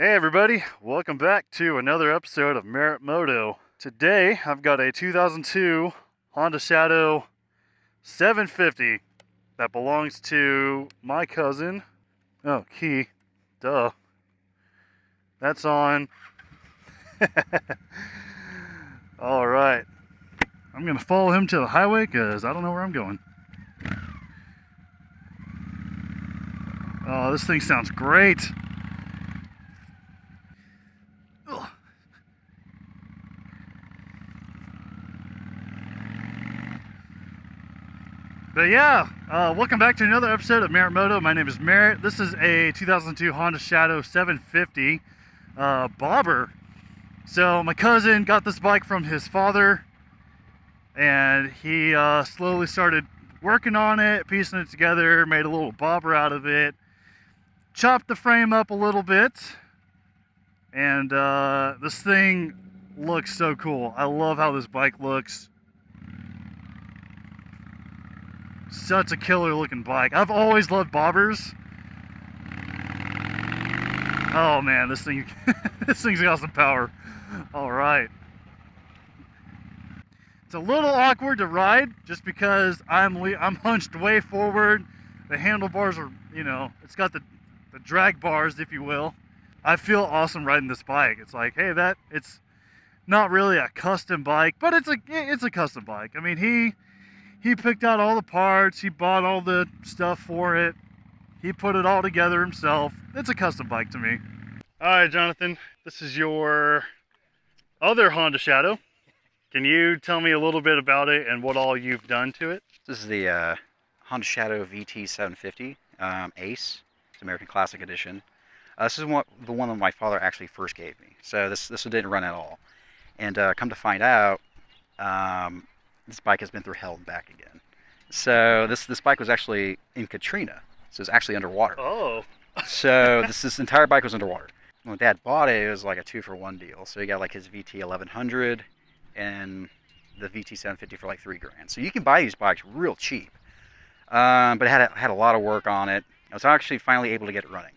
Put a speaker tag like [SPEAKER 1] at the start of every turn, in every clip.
[SPEAKER 1] Hey everybody, welcome back to another episode of Merit Moto. Today I've got a 2002 Honda Shadow 750 that belongs to my cousin. Oh, key. Duh. That's on. Alright. I'm gonna follow him to the highway because I don't know where I'm going. Oh, this thing sounds great. But yeah, welcome back to another episode of Merit Moto. My name is Merritt. This is a 2002 Honda Shadow 750 bobber. So my cousin got this bike from his father, and he slowly started working on it, piecing it together, made a little bobber out of it, chopped the frame up a little bit, and this thing looks so cool. I love how this bike looks. Such a killer looking bike. I've always loved bobbers. Oh man, this thing this thing's got some power. All right. It's a little awkward to ride just because I'm hunched way forward. The handlebars are, it's got the drag bars, if you will. I feel awesome riding this bike. It's like, hey, it's not really a custom bike, but it's a custom bike. I mean, he picked out all the parts, he bought all the stuff for it, he put it all together himself. It's a custom bike to me. Alright, Jonathan, this is your other Honda Shadow. Can you tell me a little bit about it and what all you've done to it?
[SPEAKER 2] This is the Honda Shadow VT750 Ace. It's American Classic Edition. This is the one that my father actually first gave me. So this didn't run at all. And come to find out, this bike has been through hell and back again. So this bike was actually in Katrina, so it's actually underwater.
[SPEAKER 1] Oh.
[SPEAKER 2] So this entire bike was underwater. When Dad bought it, it was like a 2-for-1 deal. So he got like his VT1100 and the VT750 for like $3 grand. So you can buy these bikes real cheap, but it had a lot of work on it. I was actually finally able to get it running.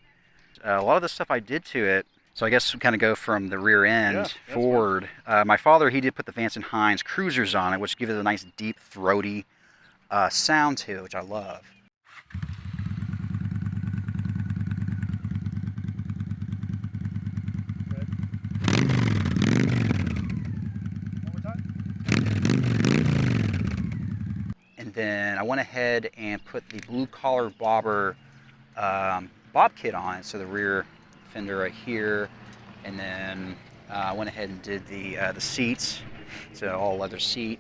[SPEAKER 2] A lot of the stuff I did to it. So I guess we kind of go from the rear end forward. My father, he did put the Vance & Hines cruisers on it, which give it a nice deep, throaty sound to it, which I love.
[SPEAKER 1] One more time.
[SPEAKER 2] And then I went ahead and put the blue collar bobber bob kit on it, so the rear fender right here, and then I went ahead and did the seats, so all leather seat.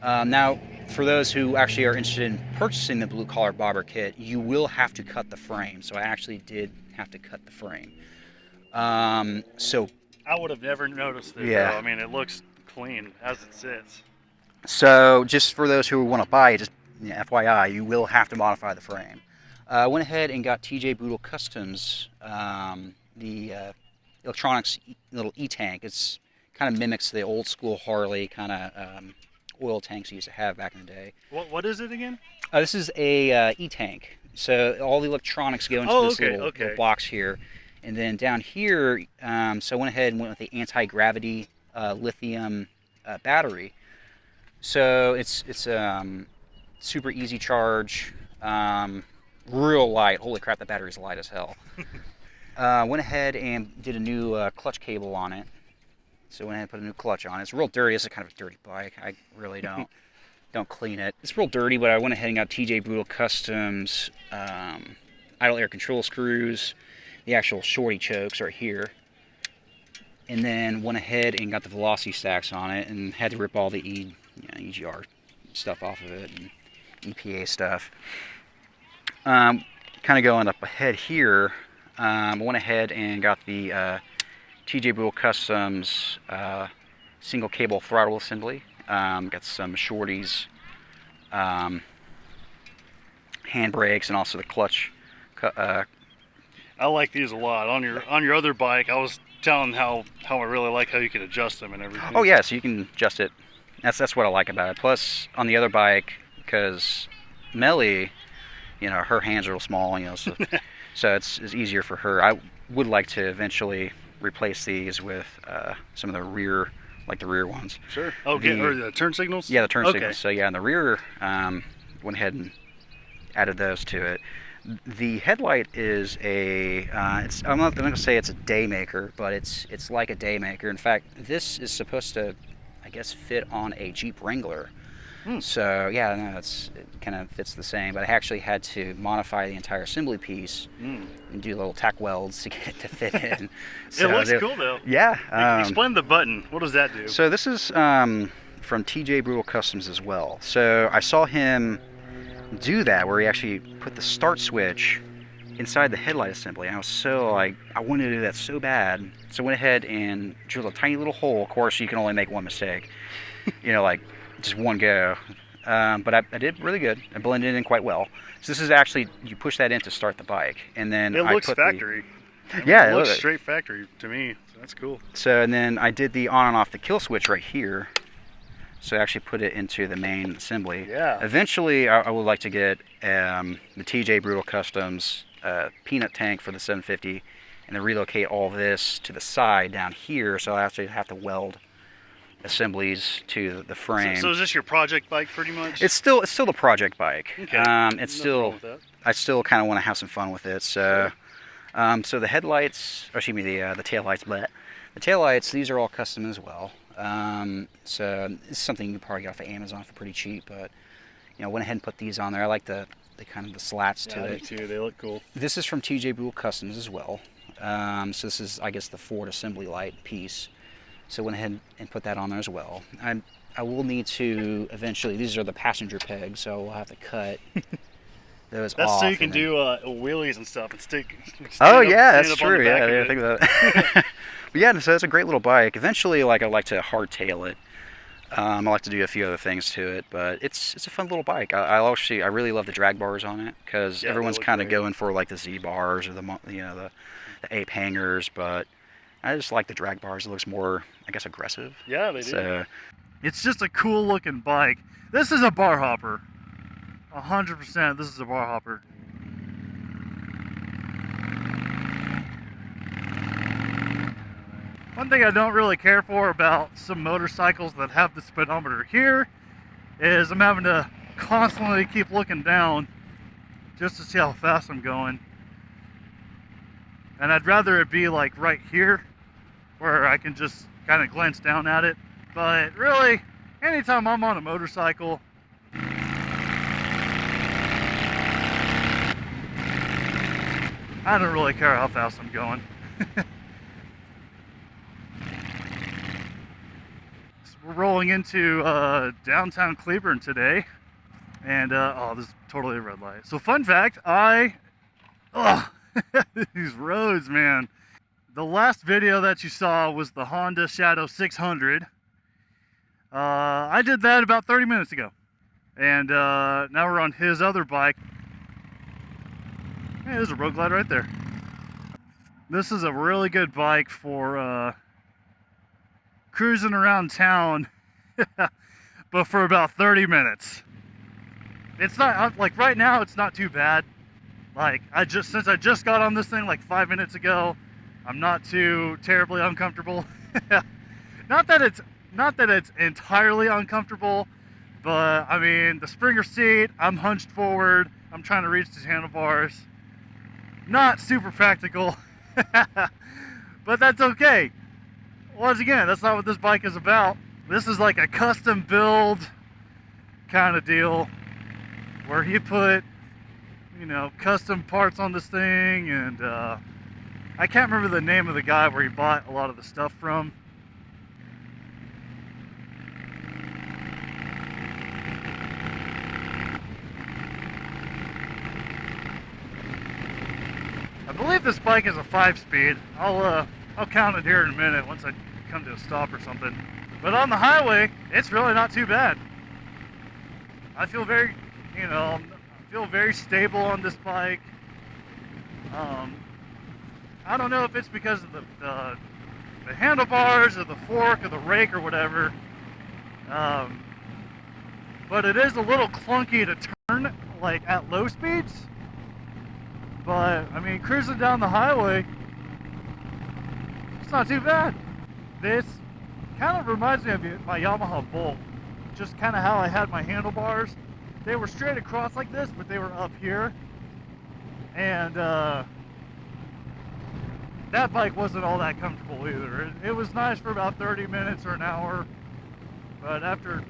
[SPEAKER 2] Now, for those who actually are interested in purchasing the blue collar bobber kit, you will have to cut the frame. So I actually did have to cut the frame. So
[SPEAKER 1] I would have never noticed it.
[SPEAKER 2] Yeah.
[SPEAKER 1] Though. I mean, it looks clean as it sits.
[SPEAKER 2] So just for those who want to buy it, just FYI, you will have to modify the frame. I went ahead and got TJ Boodle Customs, the electronics little e-tank. It's kind of mimics the old school Harley kind of oil tanks you used to have back in the day.
[SPEAKER 1] What is it again?
[SPEAKER 2] This is a e-tank. So all the electronics go into this little box here. And then down here, so I went ahead and went with the anti-gravity lithium battery. So it's super easy charge, real light. Holy crap, that battery's light as hell. Went ahead and did a new clutch cable on it. So went ahead and put a new clutch on it. It's real dirty. It's kind of a dirty bike. I really don't clean it. It's real dirty, but I went ahead and got TJ Boodle Customs idle air control screws. The actual shorty chokes are here. And then went ahead and got the velocity stacks on it and had to rip all the EGR stuff off of it and EPA stuff. Kind of going up ahead here, I went ahead and got the TJ Boodle Customs single cable throttle assembly. Got some shorties, handbrakes, and also the clutch.
[SPEAKER 1] I like these a lot. On your other bike, I was telling how I really like how you can adjust them and everything.
[SPEAKER 2] Oh yeah, so you can adjust it. That's what I like about it. Plus, on the other bike, because Melly, her hands are real small, so so it's easier for her. I would like to eventually replace these with some of the rear, like the rear ones.
[SPEAKER 1] Sure. Okay. Or the turn signals.
[SPEAKER 2] Yeah, the turn signals. So yeah, in the rear, went ahead and added those to it. The headlight is a, I'm not going to say it's a day maker, but it's like a day maker. In fact, this is supposed to, I guess, fit on a Jeep Wrangler. So yeah, no, it kind of fits the same, but I actually had to modify the entire assembly piece and do little tack welds to get it to fit in. So
[SPEAKER 1] it looks cool though.
[SPEAKER 2] Yeah.
[SPEAKER 1] Explain the button. What does that do?
[SPEAKER 2] So this is from TJ Brutal Customs as well. So I saw him do that where he actually put the start switch inside the headlight assembly. And I was so like, I wanted to do that so bad. So I went ahead and drilled a tiny little hole. Of course, you can only make one mistake. Like just one go. But I did really good. I blended in quite well. So this is actually, you push that in to start the bike. And then
[SPEAKER 1] it looks factory.
[SPEAKER 2] Yeah,
[SPEAKER 1] it looks straight factory to me. So that's cool.
[SPEAKER 2] So, and then I did the on and off the kill switch right here. So I actually put it into the main assembly.
[SPEAKER 1] Yeah.
[SPEAKER 2] Eventually, I would like to get the TJ Brutal Customs peanut tank for the 750 and then relocate all this to the side down here. So I actually have to weld assemblies to the frame.
[SPEAKER 1] So is this your project bike pretty much?
[SPEAKER 2] It's still the project bike.
[SPEAKER 1] Okay.
[SPEAKER 2] It's still, I still kind of want to have some fun with it. So, so the headlights, or excuse me, the taillights, but the taillights, these are all custom as well. So it's something you can probably get off of Amazon for pretty cheap, but went ahead and put these on there. I like the kind of the slats to it.
[SPEAKER 1] I do too. They look cool.
[SPEAKER 2] This is from TJ Brutal Customs as well. So this is, I guess, the Ford assembly light piece. So I went ahead and put that on there as well. I will need to eventually, these are the passenger pegs, so we'll have to cut those off.
[SPEAKER 1] That's so you can do wheelies and stuff and stick.
[SPEAKER 2] Oh yeah, that's true. Yeah, I didn't think of that. But yeah, so it's a great little bike. Eventually, like, I'd like to hardtail it. I like to do a few other things to it, but it's a fun little bike. I really love the drag bars on it because everyone's kind of going for like the Z bars or the ape hangers, but I just like the drag bars. It looks more, I guess, aggressive.
[SPEAKER 1] Yeah, they do.
[SPEAKER 2] So,
[SPEAKER 1] it's just a cool looking bike. This is a bar hopper. 100%. This is a bar hopper. One thing I don't really care for about some motorcycles that have the speedometer here is I'm having to constantly keep looking down just to see how fast I'm going. And I'd rather it be like right here where I can just kind of glance down at it. But really, anytime I'm on a motorcycle, I don't really care how fast I'm going. So we're rolling into downtown Cleburne today. And, oh, this is totally a red light. So fun fact, these roads, man. The last video that you saw was the Honda Shadow 600. I did that about 30 minutes ago. And now we're on his other bike. Hey, there's a road glide right there. This is a really good bike for cruising around town, but for about 30 minutes. It's not, like right now, it's not too bad. Like, since I just got on this thing like 5 minutes ago, I'm not too terribly uncomfortable. Not that it's entirely uncomfortable, but I mean, the Springer seat, I'm hunched forward, I'm trying to reach these handlebars. Not super practical, but that's okay. Once again, that's not what this bike is about. This is like a custom build kind of deal where he put, custom parts on this thing, and I can't remember the name of the guy where he bought a lot of the stuff from. I believe this bike is a 5-speed. I'll count it here in a minute once I come to a stop or something. But on the highway, it's really not too bad. I feel very, very stable on this bike. I don't know if it's because of the handlebars or the fork or the rake or whatever, but it is a little clunky to turn, like at low speeds. But I mean, cruising down the highway, not too bad. This kind of reminds me of my Yamaha Bolt. Just kind of how I had my handlebars. They were straight across like this, but they were up here. And that bike wasn't all that comfortable either. It was nice for about 30 minutes or an hour, but after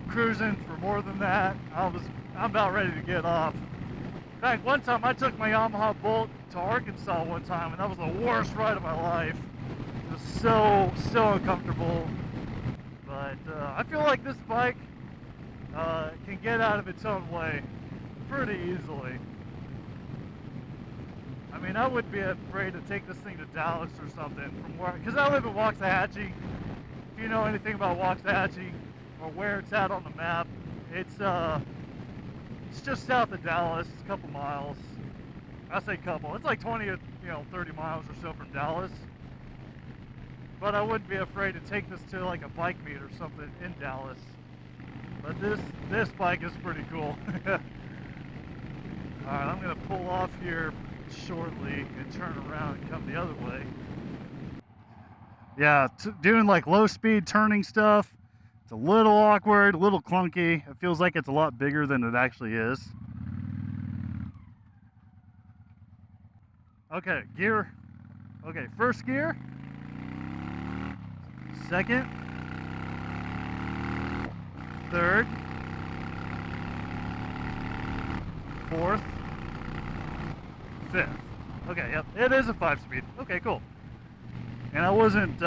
[SPEAKER 1] cruising for more than that, I'm about ready to get off. In fact, one time I took my Yamaha Bolt to Arkansas one time, and that was the worst ride of my life. It was so uncomfortable. But I feel like this bike can get out of its own way pretty easily. I mean, I would be afraid to take this thing to Dallas or something from where, because I live in Waxahachie. If you know anything about Waxahachie or where it's at on the map, it's just south of Dallas. It's a couple miles. I say couple. It's like 20 or 30 miles or so from Dallas. But I wouldn't be afraid to take this to like a bike meet or something in Dallas. But this bike is pretty cool. All right, I'm gonna pull off here shortly and turn around and come the other way. Yeah, doing like low speed turning stuff, it's a little awkward, a little clunky. It feels like it's a lot bigger than it actually is. Okay, gear. Okay, first gear. Second. Third. Fourth. Fifth. Okay, yep, it is a 5-speed. Okay, cool. And I wasn't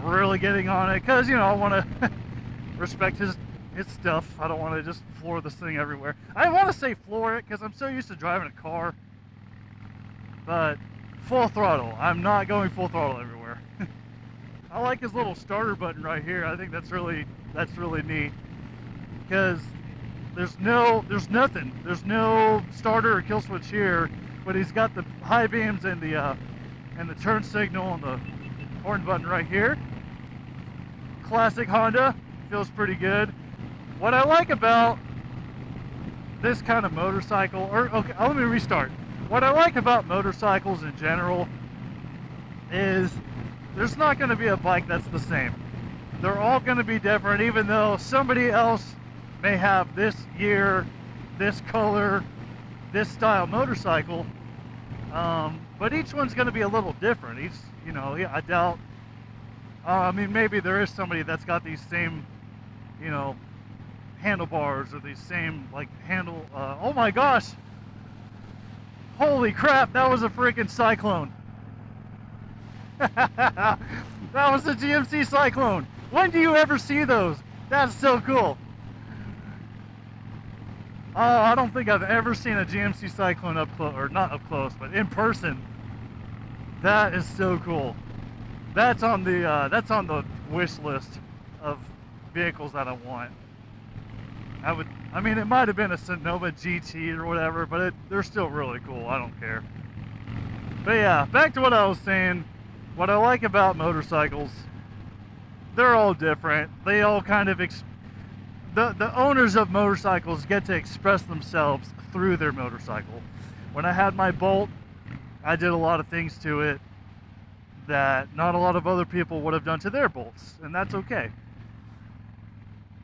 [SPEAKER 1] really getting on it because I want to respect his stuff. I don't want to just floor this thing everywhere. I want to say floor it because I'm so used to driving a car. But full throttle. I'm not going full throttle everywhere. I like his little starter button right here. I think that's really neat because there's nothing. There's no starter or kill switch here. But he's got the high beams and the turn signal and the horn button right here. Classic Honda, feels pretty good. What I like about this kind of motorcycle, okay, let me restart. What I like about motorcycles in general is there's not going to be a bike that's the same. They're all going to be different, even though somebody else may have this year, this color, this style motorcycle. But each one's going to be a little different. I doubt. I mean, maybe there is somebody that's got these same, handlebars or these same handle. Oh my gosh! Holy crap! That was a freaking Cyclone. That was the GMC Cyclone. When do you ever see those? That's so cool. Oh, I don't think I've ever seen a GMC Cyclone up close, or not up close, but in person. That is so cool. That's on the wish list of vehicles that I want. I mean, it might have been a Sonoma GT or whatever, but they're still really cool. I don't care. But yeah, back to what I was saying. What I like about motorcycles, they're all different. They all kind of the owners of motorcycles get to express themselves through their motorcycle. When I had my Bolt, I did a lot of things to it that not a lot of other people would have done to their Bolts, and that's okay.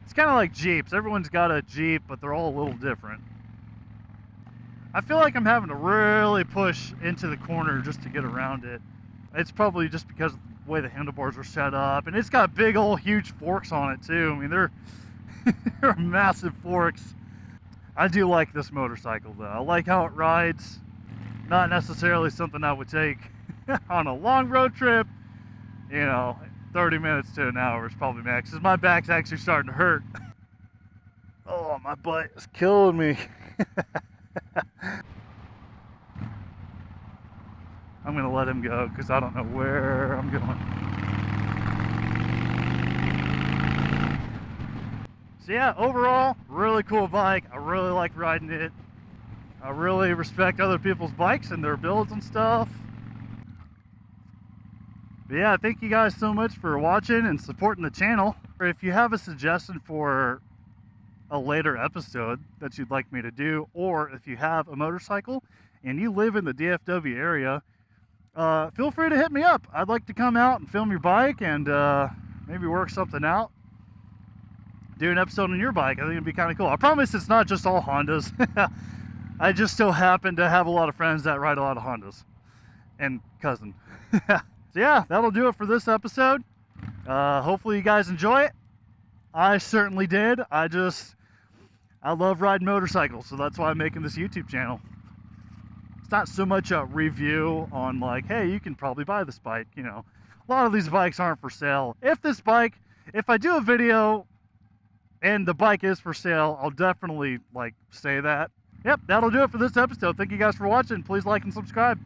[SPEAKER 1] It's kind of like Jeeps. Everyone's got a Jeep, but they're all a little different. I feel like I'm having to really push into the corner just to get around it. It's probably just because of the way the handlebars are set up, and it's got big old huge forks on it too. I mean, they're massive forks. I do like this motorcycle though. I like how it rides. Not necessarily something I would take on a long road trip. 30 minutes to an hour is probably max, because my back's actually starting to hurt. Oh, my butt is killing me. I'm gonna let him go because I don't know where I'm going. So yeah, overall, really cool bike. I really like riding it. I really respect other people's bikes and their builds and stuff. But yeah, thank you guys so much for watching and supporting the channel. If you have a suggestion for a later episode that you'd like me to do, or if you have a motorcycle and you live in the DFW area feel free to hit me up. I'd like to come out and film your bike and maybe work something out. Do an episode on your bike. I think it'd be kind of cool. I promise it's not just all Hondas. I just so happen to have a lot of friends that ride a lot of Hondas. And cousin. So yeah, that'll do it for this episode. Hopefully you guys enjoy it. I certainly did. I love riding motorcycles, so that's why I'm making this YouTube channel. It's not so much a review on like, hey, you can probably buy this bike, you know. A lot of these bikes aren't for sale. If I do a video and the bike is for sale, I'll definitely like say that. Yep, that'll do it for this episode. Thank you guys for watching. Please like and subscribe.